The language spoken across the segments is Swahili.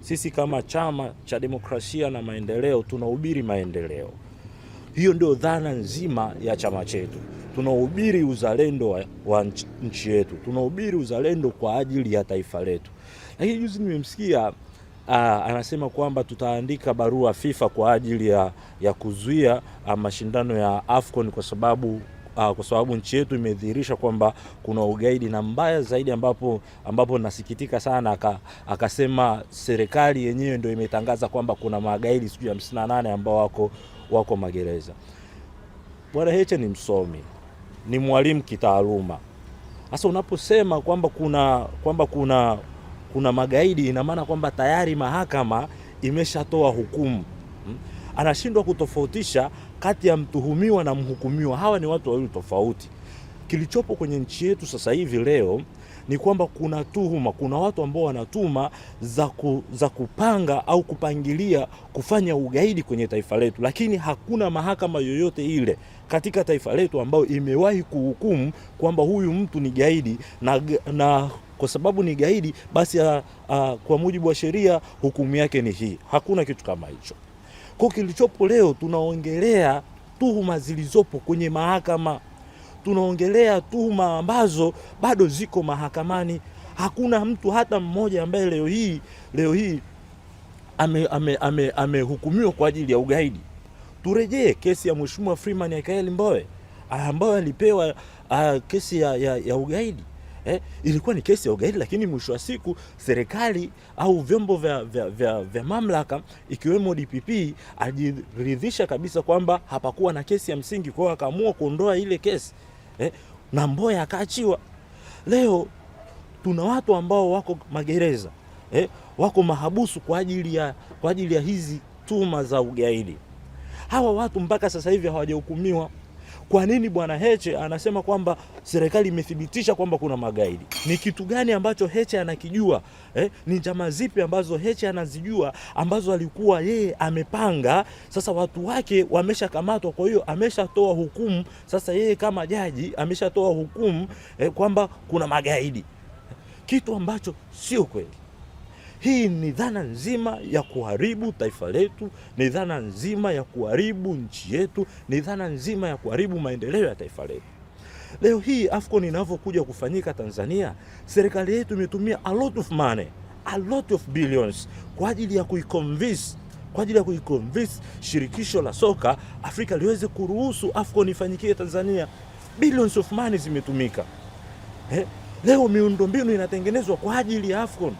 Sisi kama Chama cha Demokrasia na Maendeleo tunahubiri maendeleo. Hiyo ndio dhana nzima ya chama chetu. Tunahubiri uzalendo wa nchi yetu. Tunahubiri uzalendo kwa ajili ya taifa letu. Lakini juzi nimemsikia anasema kwamba tutaandika barua FIFA kwa ajili ya kuzuia mashindano ya AFCON kwa sababu nchi yetu imedhihirisha kwamba kuna ugaidi, na mbaya zaidi ambapo nasikitika sana akasema serikali yenyewe ndio imetangaza kwamba kuna magaidi 58 ambao wako magereza. Bwana Heche ni msomi, ni mwalimu kitaaluma. Sasa unaposema kwamba kuna magaidi, ina maana kwamba tayari mahakama imeshatoa hukumu. Anashindwa kutofautisha kati ya mtuhumiwa na mhukumiwa. Hawa ni watu wawili tofauti. Kilichopo kwenye nchi yetu sasa hivi leo ni kwamba kuna tuhuma, kuna watu ambao wanatuma za kupanga au kupangilia kufanya ugaidi kwenye taifa letu, lakini hakuna mahakama yoyote ile katika taifa letu ambayo imewahi kuhukumu kwamba huyu mtu ni gaidi na kwa sababu ni gaidi basi kwa mujibu wa sheria hukumu yake ni hii. Hakuna kitu kama hicho. Kwa kilichopo leo tunaongelea tuhuma zilizopo kwenye mahakama. Tunaongelea tuhuma ambazo bado ziko mahakamani. Hakuna mtu hata mmoja ambaye leo hii amehukumiwa kwa ajili ya ugaidi. Turejee kesi ya Mheshimiwa Freeman Aikaeli Mbowe ambayo alipewa kesi ya ugaidi. Ilikuwa ni kesi ya ugaidi, lakini mwisho wa siku serikali au vyombo vya mamlaka ikiwemo DPP aliridhisha kabisa kwamba hapakuwa na kesi ya msingi, kwa hiyo akaamua kuondoa ile kesi. Na Mbowe akaachiwa. Leo tuna watu ambao wako magereza, wako mahabusu kwa ajili ya hizi tuhuma za ugaidi. Hawa watu mpaka sasa hivi hawajahukumiwa. Kwa nini Bwana Heche anasema kwamba serikali imethibitisha kwamba kuna magaidi? Ni kitu gani ambacho Heche anakijua? Ni njama zipi ambazo Heche anazijua ambazo alikuwa yeye amepanga? Sasa watu wake wameshakamatwa, kwa hiyo ameshatoa hukumu. Sasa yeye kama jaji ameshatoa hukumu kwamba kuna magaidi, kitu ambacho sio kweli. Hii ni dhana nzima ya kuharibu taifa letu, ni dhana nzima ya kuharibu nchi yetu, ni dhana nzima ya kuharibu maendeleo ya taifa letu. Leo hii AFCON inavyokuja kufanyika Tanzania, serikali yetu imetumia a lot of money, a lot of billions kwa ajili ya kuiconvince shirikisho la soka Afrika liweze kuruhusu AFCON ifanyikie Tanzania. Billions of money zimetumika. Leo miundombinu inatengenezwa kwa ajili ya AFCON.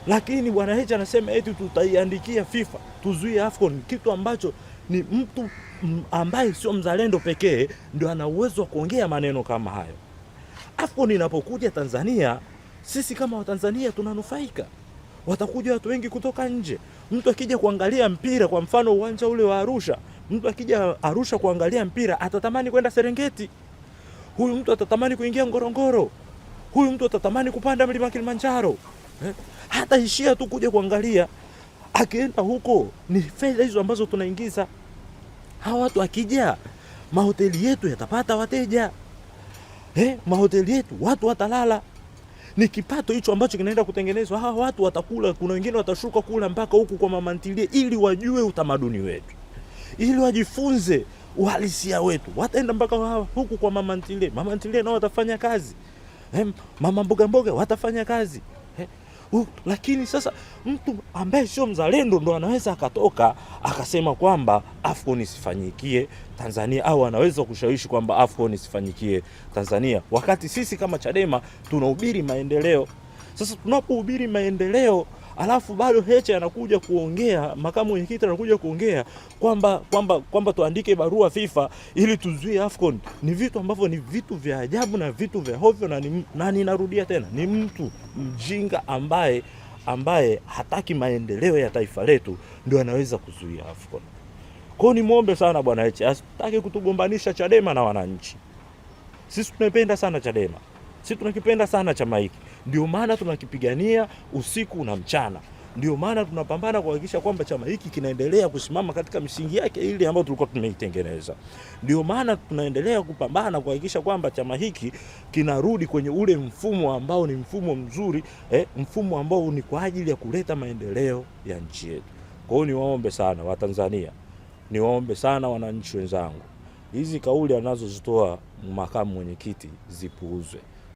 Lakini Bwana Heche anasema eti tutaiandikia FIFA tuzuie AFCON, kitu ambacho ni mtu ambaye sio mzalendo pekee ndio ana uwezo wa kuongea maneno kama hayo. AFCON inapokuja Tanzania, sisi kama Watanzania tunanufaika. Watakuja watu wengi kutoka nje. Mtu akija kuangalia mpira, kwa mfano uwanja ule wa Arusha, mtu akija Arusha kuangalia mpira atatamani kwenda Serengeti. Huyu mtu atatamani kuingia Ngorongoro. Huyu mtu atatamani kupanda mlima Kilimanjaro. Hata ishia tu kuja kuangalia. Akienda huko ni fedha hizo ambazo tunaingiza. Hawa watu akija, mahoteli yetu yatapata wateja. Mahoteli yetu watu watalala. Ni kipato hicho ambacho kinaenda kutengenezwa. Hawa watu watakula, kuna wengine watashuka kula mpaka huku kwa mama ntilie ili wajue utamaduni wetu, ili wajifunze uhalisia wetu. Wataenda mpaka huku kwa mama ntilie. Mama ntilie nao watafanya kazi. Mama mboga mboga watafanya kazi. Lakini sasa mtu ambaye sio mzalendo ndo anaweza akatoka akasema kwamba AFCON isifanyikie Tanzania, au anaweza kushawishi kwamba AFCON isifanyikie Tanzania, wakati sisi kama Chadema tunahubiri maendeleo. Sasa tunapohubiri maendeleo alafu bado Heche anakuja kuongea, makamu mwenyekiti anakuja kuongea kwamba tuandike barua FIFA ili tuzuie AFCON, ni vitu ambavyo ni vitu vya ajabu na vitu vya hovyo, na ninarudia tena, ni mtu mjinga ambaye hataki maendeleo ya taifa letu ndio anaweza kuzuia AFCON. Kwa hiyo nimuombe sana Bwana Heche asitaki kutugombanisha Chadema na wananchi. Sisi tunapenda sana Chadema. Sisi tunakipenda sana chama hiki. Ndio maana tunakipigania usiku na mchana. Ndio maana tunapambana kuhakikisha kwamba chama hiki kinaendelea kusimama katika misingi yake ile ambayo tulikuwa tumeitengeneza. Ndio maana tunaendelea kupambana kuhakikisha kwamba chama hiki kinarudi kwenye ule mfumo ambao ni mfumo mzuri, mfumo ambao ni kwa ajili ya kuleta maendeleo ya nchi yetu. Kwa hiyo niwaombe sana Watanzania, niwaombe sana wananchi wenzangu, hizi kauli anazozitoa makamu mwenyekiti zipuuzwe.